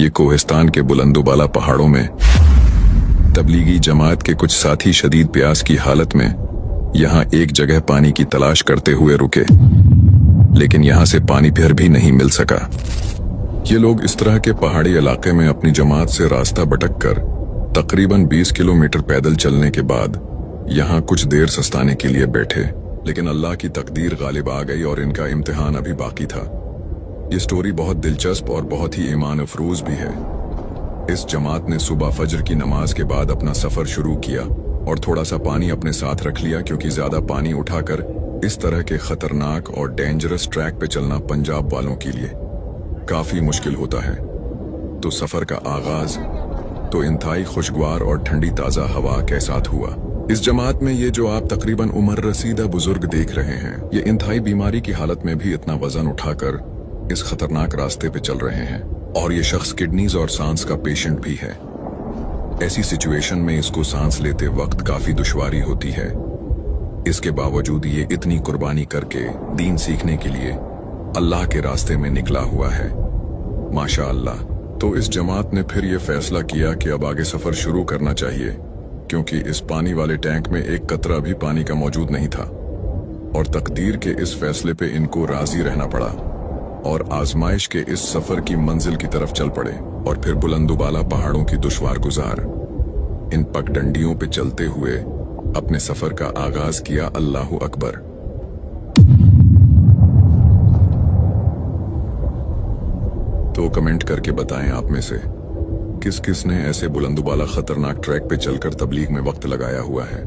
ये कोहिस्तान के बुलंदुबाला पहाड़ों में तबलीगी जमात के कुछ साथी शदीद प्यास की हालत में यहाँ एक जगह पानी की तलाश करते हुए रुके, लेकिन यहाँ से पानी फिर भी नहीं मिल सका। ये लोग इस तरह के पहाड़ी इलाके में अपनी जमात से रास्ता भटक कर तकरीबन 20 किलोमीटर पैदल चलने के बाद यहाँ कुछ देर सस्ताने के लिए बैठे, लेकिन अल्लाह की तकदीर गालिब आ गई और इनका इम्तिहान अभी बाकी था। ये स्टोरी बहुत दिलचस्प और बहुत ही ईमान अफरोज भी है। इस जमात ने सुबह फजर की नमाज के बाद अपना सफर शुरू किया और थोड़ा सा पानी अपने साथ रख लिया, क्योंकि ज्यादा पानी उठाकर इस तरह के खतरनाक और डेंजरस ट्रैक पे चलना पंजाब वालों के लिए काफी मुश्किल होता है। तो सफर का आगाज तो इंतहाई खुशगवार और ठंडी ताजा हवा के साथ हुआ। इस जमात में ये जो आप तकरीबन उम्र रसीदा बुजुर्ग देख रहे हैं, ये इंतहाई बीमारी की हालत में भी इतना वजन उठाकर इस खतरनाक रास्ते पे चल रहे हैं, और ये शख्स किडनीज और सांस का पेशेंट भी है। ऐसी सिचुएशन में इसको सांस लेते वक्त काफी दुश्वारी होती है। इसके बावजूद ये इतनी कुर्बानी करके दीन सीखने के लिए अल्लाह के रास्ते में निकला हुआ है, माशा अल्लाह। तो इस जमात ने फिर ये फैसला किया कि अब आगे सफर शुरू करना चाहिए, क्योंकि इस पानी वाले टैंक में एक कतरा भी पानी का मौजूद नहीं था। और तकदीर के इस फैसले पे इनको राजी रहना पड़ा और आजमाइश के इस सफर की मंजिल की तरफ चल पड़े, और फिर बुलंदुबाला पहाड़ों की दुश्वार गुजार इन पगडंडियों पे चलते हुए अपने सफर का आगाज किया। अल्लाहु अकबर। तो कमेंट करके बताएं आप में से किस किस ने ऐसे बुलंदुबाला खतरनाक ट्रैक पे चलकर तबलीग में वक्त लगाया हुआ है।